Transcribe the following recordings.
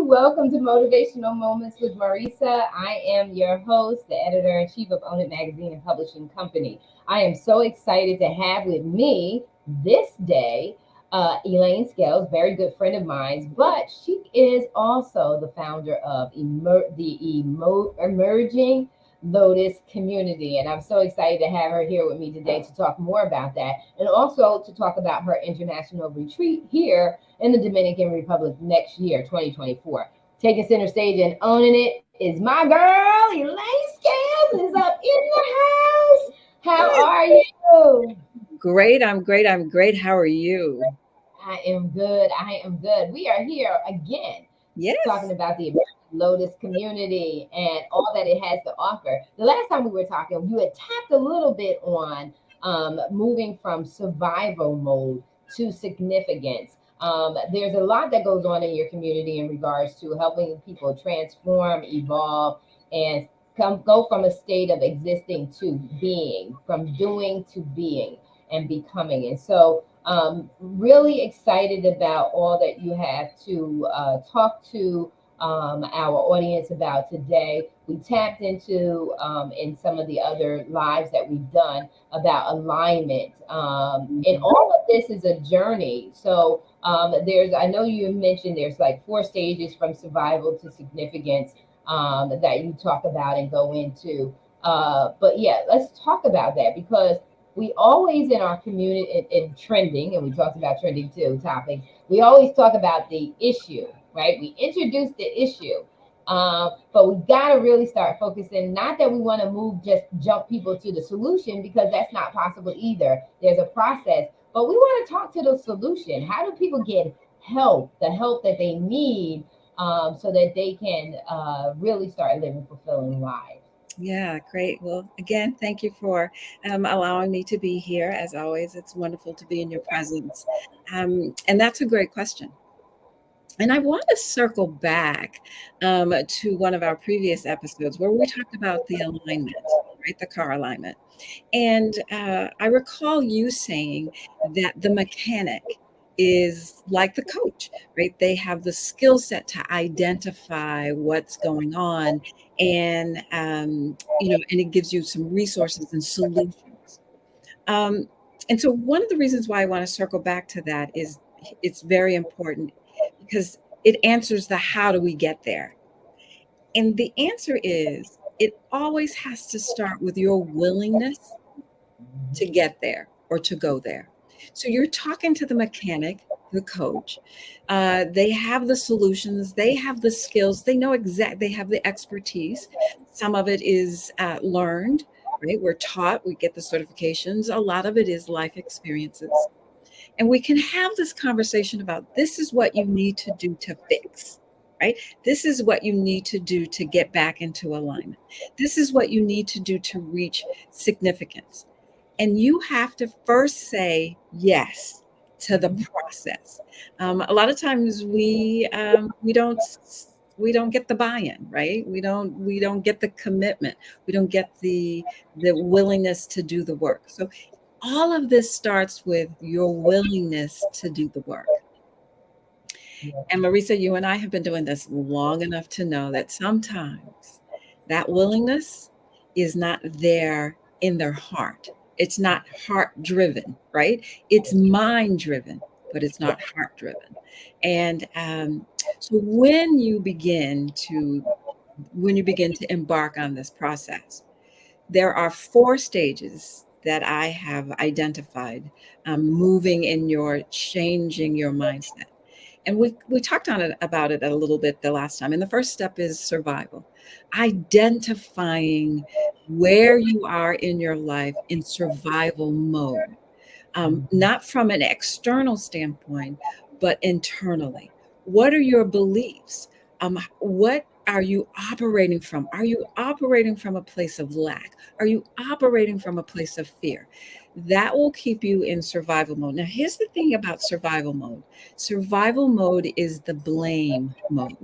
Welcome to Motivational Moments with Marissa. I am your host, the editor in chief of Own It Magazine and Publishing Company. I am so excited to have with me this day Elaine Scales, very good friend of mine, but she is also the founder of Emerging Lotus Community. And I'm so excited to have her here with me today to talk more about that and also to talk about her international retreat here in the Dominican Republic next year, 2024. Taking center stage and owning it is my girl, Elaine Scales, is up in the house. How are you? Great. I'm great. I'm great. How are you? I am good. I am good. We are here again talking Yes. about the Lotus community and all that it has to offer. The last time we were talking, you had tapped a little bit on moving from survival mode to significance. There's a lot that goes on in your community in regards to helping people transform, evolve, and go from a state of existing to being, from doing to being and becoming. And so, really excited about all that you have to talk to our audience about today. We tapped into in some of the other lives that we've done about alignment. And all of this is a journey. So I know you mentioned there's like 4 stages from survival to significance that you talk about and go into. But yeah, let's talk about that because we always in our community in trending, and we talked about trending too topics. We always talk about the issue, right? We introduce the issue, but we got to really start focusing. Not that we want to jump people to the solution because that's not possible either. There's a process, but we want to talk to the solution. How do people get help, the help that they need, so that they can really start living fulfilling lives? Yeah, great. Well, again, thank you for allowing me to be here. As always, it's wonderful to be in your presence. And that's a great question. And I want to circle back to one of our previous episodes where we talked about the alignment, right? The car alignment. And I recall you saying that the mechanic is like the coach, right? They have the skill set to identify what's going on, and and it gives you some resources and solutions. Um, and so, one of the reasons why I want to circle back to that is it's very important because it answers the how do we get there, and the answer is it always has to start with your willingness to get there or to go there. So you're talking to the mechanic, the coach. They have the solutions, they have the skills, they know they have the expertise. Some of it is learned, right? We're taught, we get the certifications. A lot of it is life experiences. And we can have this conversation about this is what you need to do to fix. Right? This is what you need to do to get back into alignment. This is what you need to do to reach significance. And you have to first say yes to the process. A lot of times we don't get the buy-in, right? We don't get the commitment. We don't get the willingness to do the work. So all of this starts with your willingness to do the work. And Marissa, you and I have been doing this long enough to know that sometimes that willingness is not there in their heart. It's not heart driven, right? It's mind driven, but it's not heart driven. And so when you begin to embark on this process, there are 4 stages that I have identified, moving in your changing your mindset. And we talked on it about it a little bit the last time. And the first step is survival, identifying where you are in your life in survival mode, not from an external standpoint, but internally. What are your beliefs? What are you operating from? Are you operating from a place of lack? Are you operating from a place of fear? That will keep you in survival mode. Now, here's the thing about survival mode. Survival mode is the blame mode,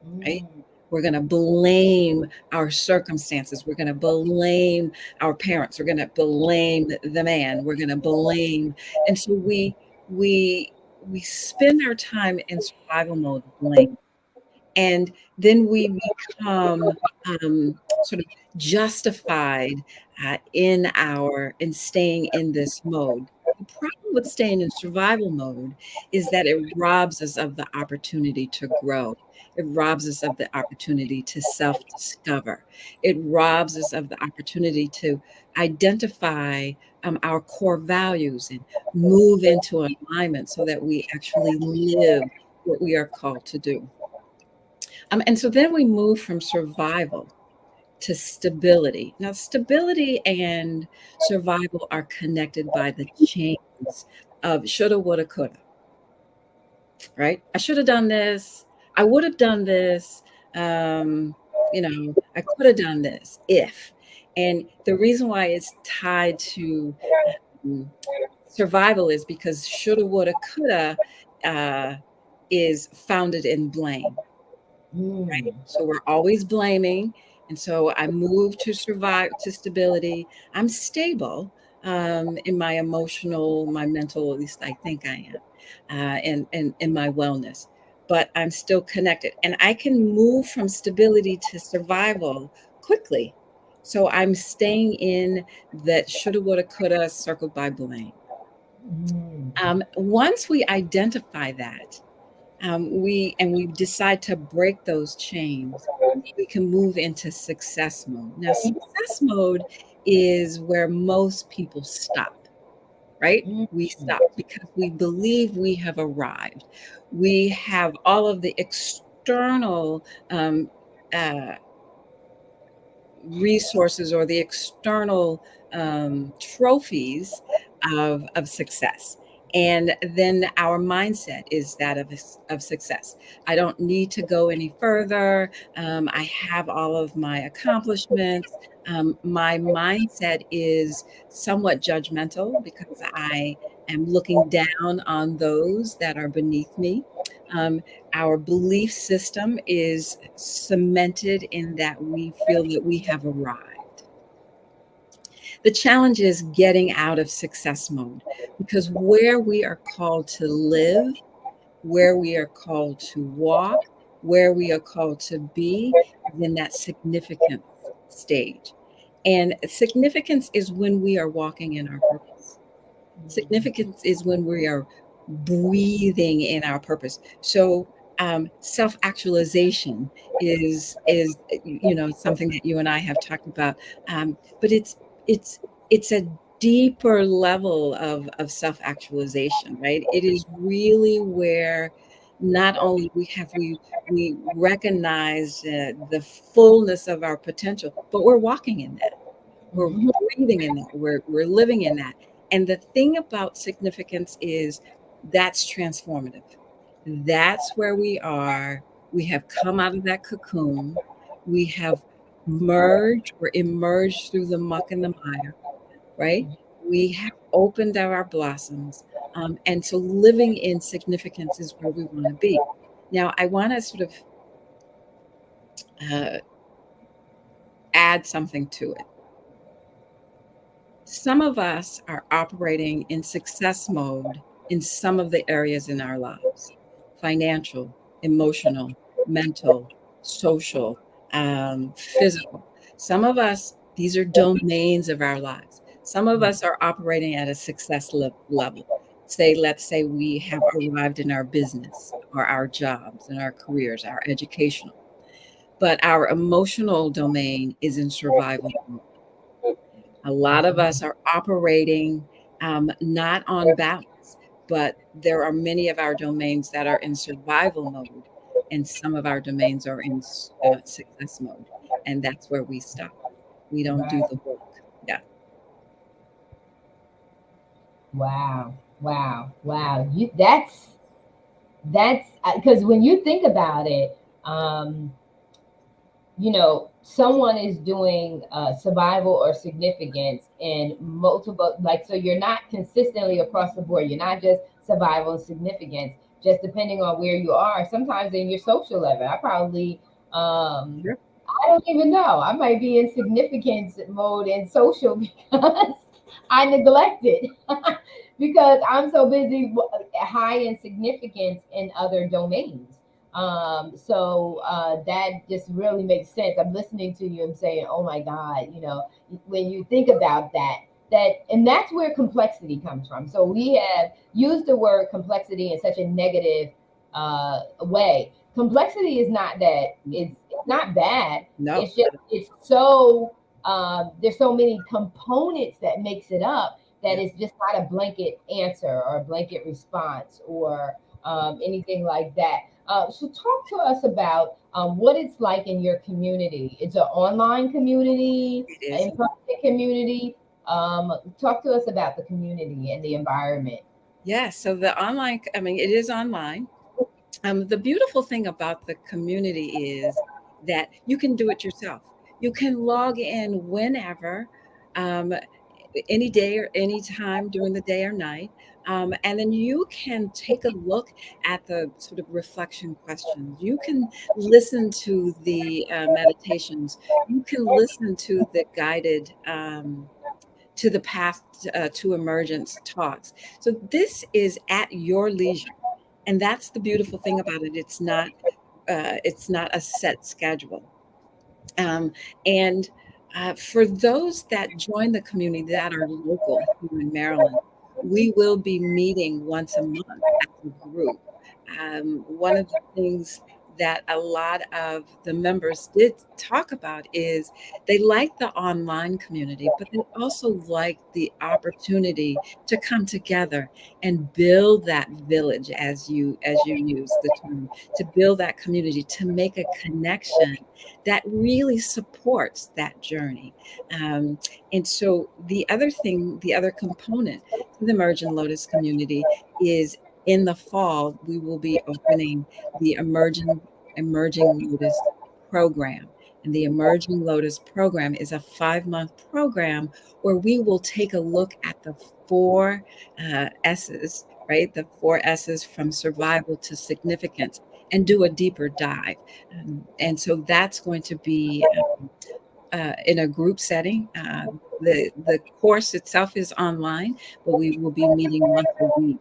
right? We're going to blame our circumstances. We're going to blame our parents. We're going to blame the man. We're going to blame. And so we spend our time in survival mode blame. And then we become sort of justified in staying in this mode. The problem with staying in survival mode is that it robs us of the opportunity to grow. It robs us of the opportunity to self-discover. It robs us of the opportunity to identify our core values and move into alignment so that we actually live what we are called to do. And so then we move from survival to stability. Now, stability and survival are connected by the chains of shoulda, woulda, coulda, right? I should have done this. I would have done this. Um, I could have done this if. And the reason why it's tied to um, survival is because shoulda, woulda, coulda uh, is founded in blame. Right? Mm. So we're always blaming. And so I move to survive to stability. I'm stable in my emotional, my mental, at least I think I am, and in my wellness. But I'm still connected. And I can move from stability to survival quickly. So I'm staying in that shoulda, woulda, coulda, circled by blame. Mm. Once we identify that, we decide to break those chains, we can move into success mode. Now, success mode is where most people stop, right? Mm. We stop because we believe we have arrived. We have all of the external uh, resources or the external trophies of success. And then our mindset is that of success. I don't need to go any further. I have all of my accomplishments. My mindset is somewhat judgmental because I am looking down on those that are beneath me. Um, our belief system is cemented in that we feel that we have arrived. The challenge is getting out of success mode because where we are called to live, where we are called to walk, where we are called to be is in that significance stage. And significance is when we are walking in our purpose. Significance is when we are breathing in our purpose. So self-actualization is something that you and I have talked about, but it's a deeper level of self-actualization, right? It is really where not only we recognize the fullness of our potential, but we're walking in that. We're Mhm. breathing in that. We're living in that. And the thing about significance is that's transformative. That's where we are. We have come out of that cocoon. We have merged or emerged through the muck and the mire, right? We have opened our blossoms. And so living in significance is where we want to be. Now, I want to sort of uh, add something to it. Some of us are operating in success mode in some of the areas in our lives: financial, emotional, mental, social, physical. Some of us, these are domains of our lives. Some of us are operating at a success level. Let's say we have arrived in our business or our jobs and our careers, our educational, but our emotional domain is in survival mode. A lot of us are operating not on balance, but there are many of our domains that are in survival mode, and some of our domains are in success mode. And that's where we stop. We don't do Right. the work. Yeah. Wow. Wow. Wow. That's because when you think about it, someone is doing survival or significance in multiple, like, so you're not consistently across the board. You're not just survival and significance, just depending on where you are. Sometimes in your social level, Sure. I don't even know. I might be in significance mode in social because I neglect it because I'm so busy high in significance in other domains. That just really makes sense. I'm listening to you and saying, oh my God, when you think about and that's where complexity comes from. So we have used the word complexity in such a negative way. Complexity is not that it's not bad. No. It's just it's so there's so many components that makes it up that Yeah. it's just not a blanket answer or a blanket response or anything like that. So talk to us about what it's like in your community. It's an online community, It is. an in-person community. Talk to us about the community and the environment. Yeah. So the online, I mean, it is online. The beautiful thing about the community is that you can do it yourself. You can log in whenever, um, any day or any time during the day or night. And then you can take a look at the sort of reflection questions. You can listen to the meditations. You can listen to the guided to the path to emergence talks. So this is at your leisure, and that's the beautiful thing about it. It's not a set schedule. Um, and For those that join the community that are local here in Maryland, we will be meeting once a month as a group. One of the things that a lot of the members did talk about is they like the online community, but they also like the opportunity to come together and build that village, as you use the term, to build that community, to make a connection that really supports that journey. Um, and so the other component to the Merge and Lotus community is in the fall, we will be opening the Emerging Lotus program. And the Emerging Lotus program is a 5-month program where we will take a look at the four S's, right? The four S's from survival to significance, and do a deeper dive. And so that's going to be in a group setting. The course itself is online, but we will be meeting once a week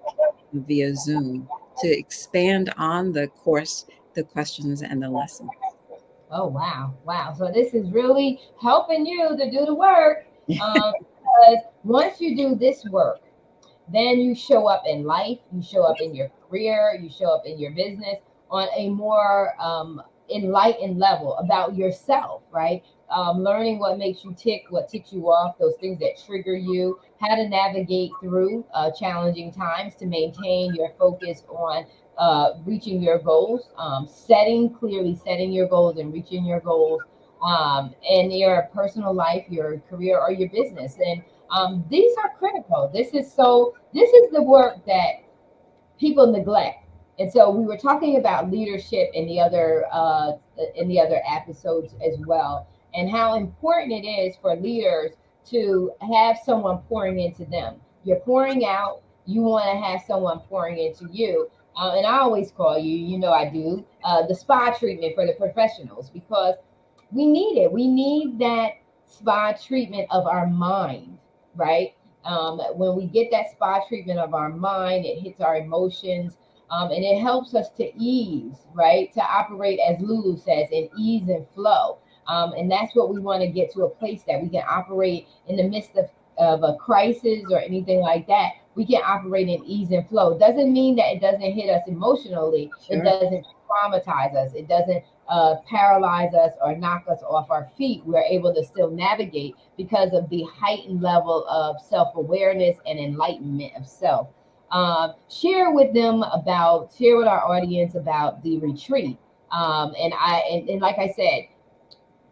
via Zoom to expand on the course, the questions, and the lessons. Oh wow, wow! So this is really helping you to do the work. Because once you do this work, then you show up in life, you show up in your career, you show up in your business on a more enlightened level about yourself, right? Learning what makes you tick, what ticks you off, those things that trigger you, how to navigate through challenging times to maintain your focus on reaching your goals, setting your goals and reaching your goals in your personal life, your career, or your business. And these are critical. This is the work that people neglect. And so we were talking about leadership in the other episodes as well, and how important it is for leaders to have someone pouring into them. You're pouring out. You want to have someone pouring into you. And I always call you, I do, the spa treatment for the professionals, because we need it. We need that spa treatment of our mind, right? When we get that spa treatment of our mind, it hits our emotions, and it helps us to ease, right? To operate, as Lulu says, in ease and flow. And that's what we want to get to, a place that we can operate in the midst of a crisis or anything like that. We can operate in ease and flow. Doesn't mean that it doesn't hit us emotionally. It Sure. doesn't traumatize us. It doesn't paralyze us or knock us off our feet. We're able to still navigate because of the heightened level of self awareness and enlightenment of self. Share with our audience about the retreat. And like I said,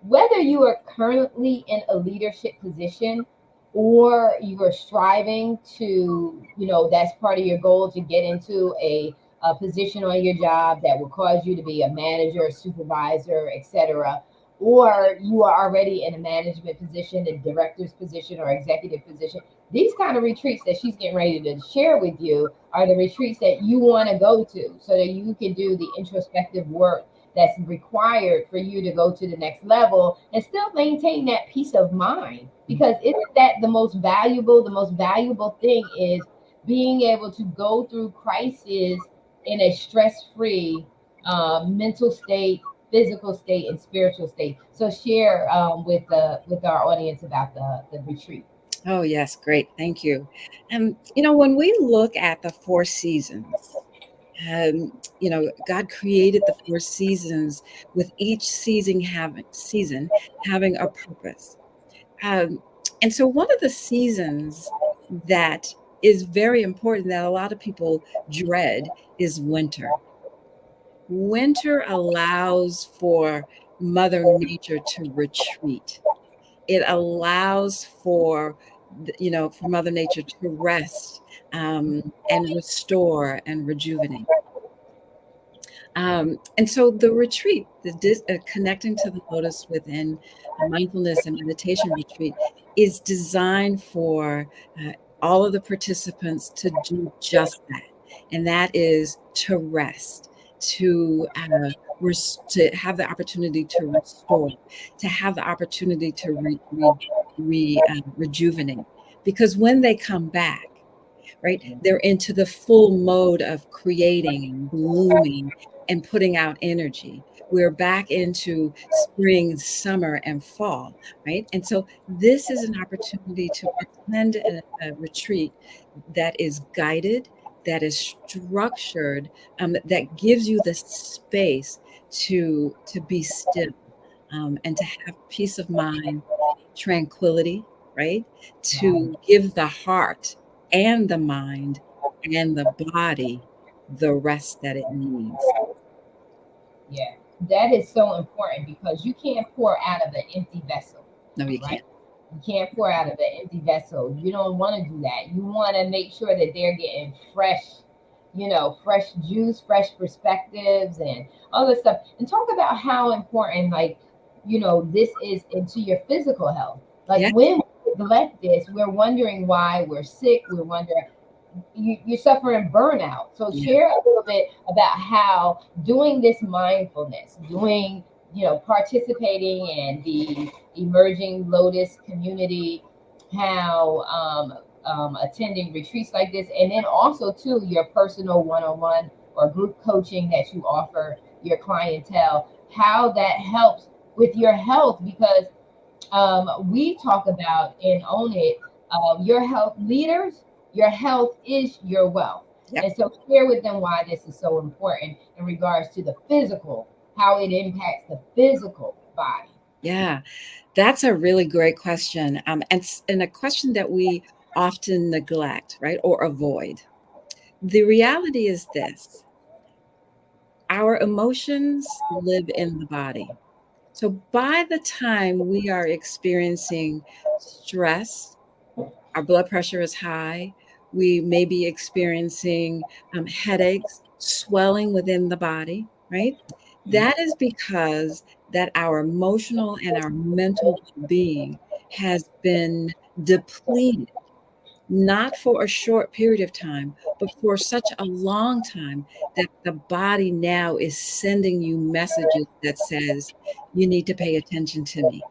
whether you are currently in a leadership position or you are striving to, that's part of your goal, to get into a position on your job that will cause you to be a manager, supervisor, etc., or you are already in a management position, a director's position, or executive position. These kind of retreats that she's getting ready to share with you are the retreats that you want to go to so that you can do the introspective work that's required for you to go to the next level and still maintain that peace of mind. Because isn't that the most valuable? The most valuable thing is being able to go through crisis in a stress-free mental state, physical state, and spiritual state. So share with our audience about the retreat. Oh, yes, great. Thank you. When we look at the four seasons, God created the four seasons with each season having a purpose. Um, and so one of the seasons that is very important that a lot of people dread is winter. Winter allows for Mother Nature to retreat. It allows for Mother Nature to rest, and restore and rejuvenate. And so the retreat, connecting to the Lotus Within, a mindfulness and meditation retreat, is designed for all of the participants to do just that. And that is to rest, to have the opportunity to restore, to have the opportunity to rejuvenate. Because when they come back, right, they're into the full mode of creating and blooming and putting out energy. We're back into spring, summer, and fall, right? And so this is an opportunity to attend a retreat that is guided, that is structured, that gives you the space to be still, and to have peace of mind, tranquility, right? To give the heart and the mind and the body the rest that it needs. Yeah, that is so important because you can't pour out of an empty vessel, No, you right? can't. You can't pour out of an empty vessel. You don't want to do that. You want to make sure that they're getting fresh, fresh juice, fresh perspectives, and all this stuff. And talk about how important, like, this is into your physical health. Like Yeah, when we neglect this, we're wondering why we're sick. We're wondering you're suffering burnout. So yeah, share a little bit about how doing this mindfulness, participating in the emerging Lotus community, how attending retreats like this, and then also too your personal one-on-one or group coaching that you offer your clientele, how that helps with your health because we talk about and own it. Your health leaders, your health is your wealth. yep, And so share with them why this is so important in regards to the physical, how it impacts the physical body. yeah. That's a really great question, and a question that we often neglect, right, or avoid. The reality is this: our emotions live in the body. So by the time we are experiencing stress, our blood pressure is high, we may be experiencing headaches, swelling within the body, right? That is because that our emotional and our mental being has been depleted, not for a short period of time, but for such a long time that the body now is sending you messages that says, you need to pay attention to me.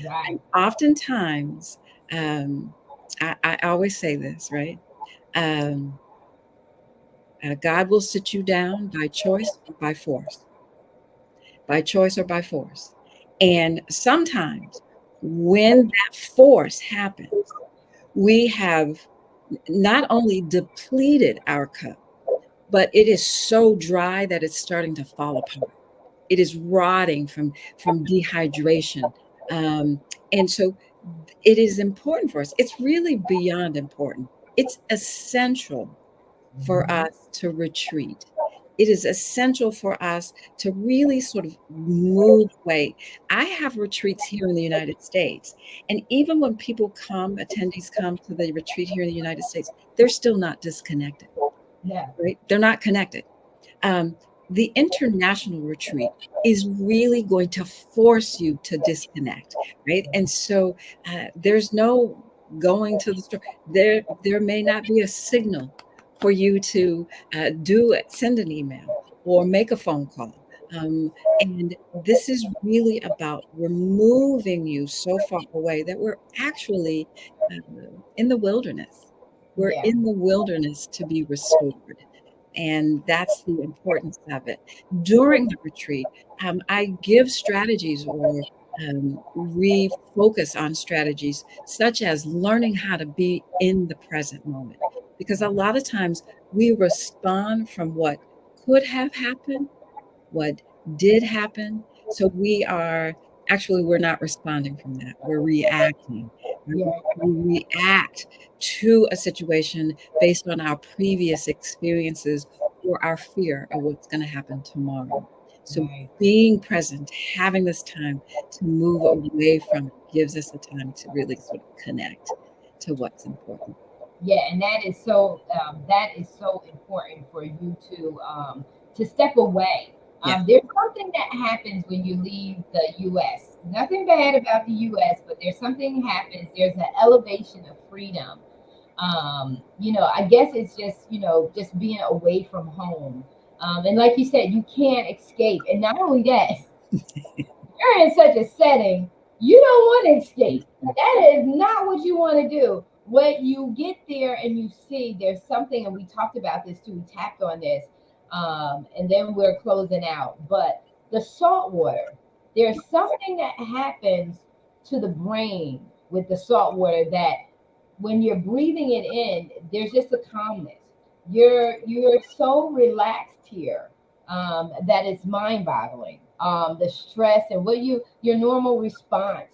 Right. And oftentimes, I always say this, right? Um, God will sit you down by choice or by force, by choice or by force. And sometimes when that force happens, we have not only depleted our cup, but it is so dry that it's starting to fall apart. It is rotting from dehydration. Um, and so it is important for us. It's really beyond important. It's essential for Mhm. us to retreat. It is essential for us to really sort of move away. I have retreats here in the United States. And even when attendees come to the retreat here in the United States, they're still not disconnected, Yeah. right? They're not connected. Um, the international retreat is really going to force you to disconnect, right? And so there's no going to the store. There may not be a signal for you to send an email or make a phone call. And this is really about removing you so far away that we're actually in the wilderness. We're Yeah. in the wilderness to be restored. And that's the importance of it. During the retreat, I give strategies or refocus on strategies such as learning how to be in the present moment. Because a lot of times we respond from what could have happened, what did happen. So we're not responding from that. We're reacting. Yeah. We react to a situation based on our previous experiences or our fear of what's going to happen tomorrow. So Right. being present, having this time to move away from it gives us the time to really sort of connect to what's important. Yeah, and that is so important for you to step away. Yeah. There's something that happens when you leave the U.S. Nothing bad about the U.S., but there's something happens. There's an elevation of freedom. I guess it's just just being away from home. And like you said, you can't escape. And not only that, you're in such a setting, you don't want to escape. That is not what you want to do. What you get there and you see there's something, and we talked about this too, we tapped on this, and then we're closing out. But the salt water, there's something that happens to the brain with the salt water that when you're breathing it in, there's just a calmness. You're so relaxed here that it's mind-boggling. The stress and your normal response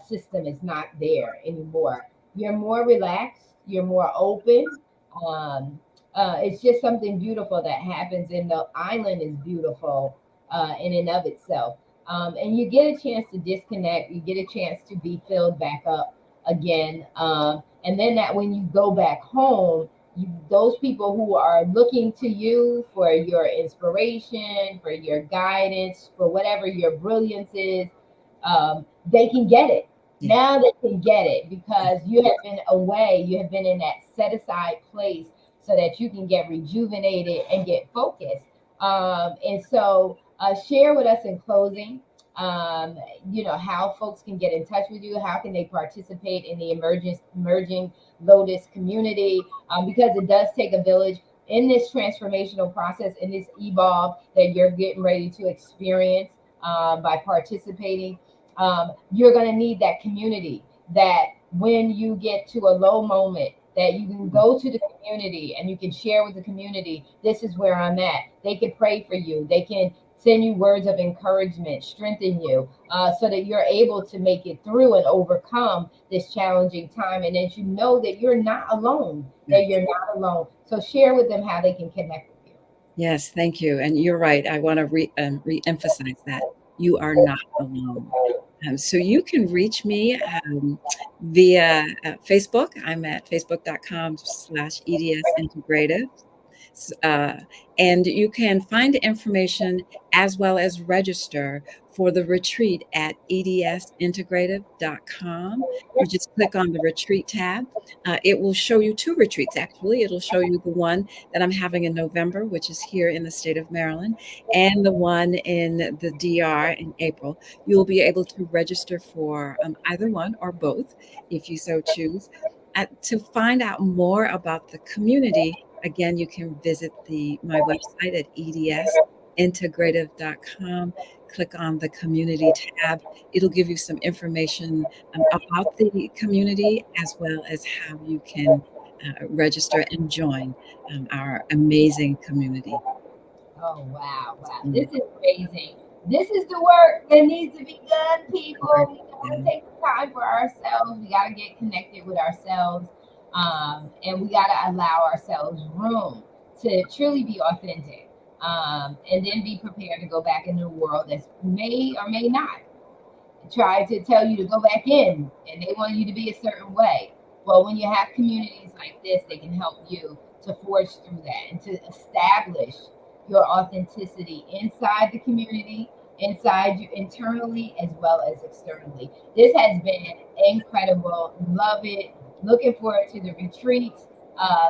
system is not there anymore. You're more relaxed. You're more open. Um, it's just something beautiful that happens, and the island is beautiful in and of itself. And you get a chance to disconnect. You get a chance to be filled back up again. And then that when you go back home, those people who are looking to you for your inspiration, for your guidance, for whatever your brilliance is, they can get it. Yeah. Now they can get it because you have been away, you have been in that set aside place so that you can get rejuvenated and get focused. And so, share with us in closing, um, how folks can get in touch with you, how can they participate in the emerging Lotus community, because it does take a village in this transformational process, in this evolve that you're getting ready to experience by participating. You're going to need that community that when you get to a low moment, that you can go to the community and you can share with the community, this is where I'm at. They can pray for you. They can send you words of encouragement, strengthen you, so that you're able to make it through and overcome this challenging time. And that you know that you're not alone, that you're not alone. So share with them how they can connect with you. Yes, thank you. And you're right. I want to re-emphasize that you are not alone. So you can reach me via Facebook. I'm at facebook.com/EDS Integrative. Uh, and you can find information as well as register for the retreat at edsintegrative.com. You just click on the retreat tab. It will show you two retreats, actually. It'll show you the one that I'm having in November, which is here in the state of Maryland, and the one in the DR in April. You'll be able to register for either one or both if you so choose. To find out more about the community, again, you can visit my website at edsintegrative.com. Click on the community tab. It'll give you some information about the community as well as how you can register and join our amazing community. Oh, wow, wow. Mm. This is amazing. This is the work that needs to be done, people. We got to Yeah. take the time for ourselves. We got to get connected with ourselves. And we got to allow ourselves room to truly be authentic. And then be prepared to go back into the world that may or may not try to tell you to go back in and they want you to be a certain way. Well, when you have communities like this, they can help you to forge through that and to establish your authenticity inside the community, inside you internally as well as externally. This has been incredible. Love it. Looking forward to the retreats.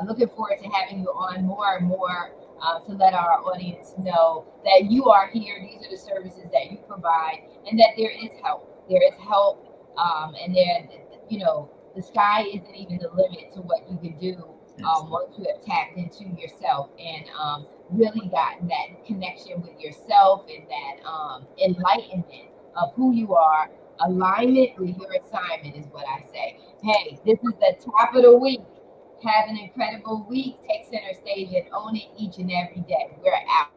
Looking forward to having you on more and more to let our audience know that you are here. These are the services that you provide, and that there is help. There is help, and then the sky isn't even the limit to what you can do That's once you have tapped into yourself and really gotten that connection with yourself and that enlightenment of who you are, alignment with your assignment is what I say. Hey, this is the top of the week. Have an incredible week. Take center stage and own it each and every day. We're out.